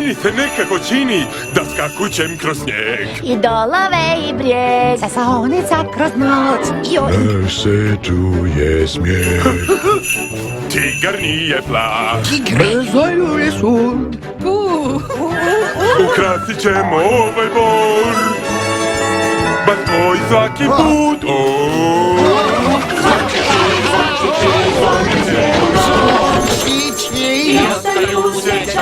Meni se nekako čini da skakućem kroz snijeg. I dolove i brijeg. Sesonica kroz noć. Joj. Se čuje smijeh. Tigar nije plah. Prezajluje sud. Ukrasit ćemo ovaj bor. Baš tvoj svaki put.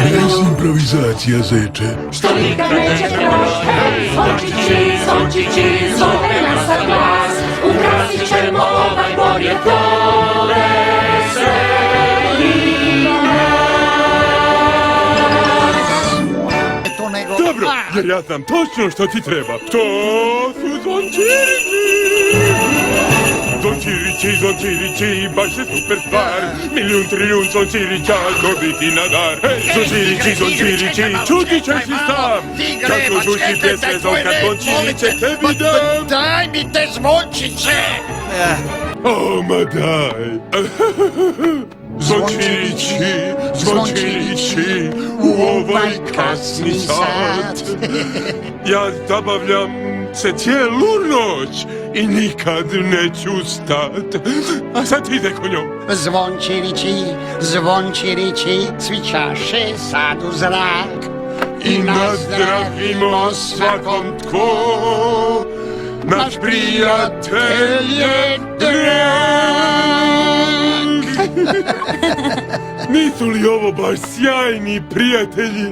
Bez improvizacija, zeče. Što nikad neće proći. Hej, zvončići, zvončići, zove nas sad glas. Ukrasit ćemo ovaj bor jer to veseli nas. Dobro, jer ja znam točno što ti treba. To su zvončirići. Zvončirići, zvončirići, baš je super stvar. Milijun, trilijun zvončirića dobiti na dar. Hej, zvončirići, zvončirići, čuti ćeš i sam. Kako zvuči pjesme zvon kad zvončiriće tebi dam. Daj mi te zvončiće! O, ma daj. Zvončirići, zvončirići, u ovaj kasni sat. Ja zabavljam se cijelu noć i nikad neću stat. A sad ide konjom. Zvončirići, zvončirići, svićaše sad u zrak. I nazdravimo svakom tko naš prijatelj je drag. Nisu li ovo baš sjajni prijatelji?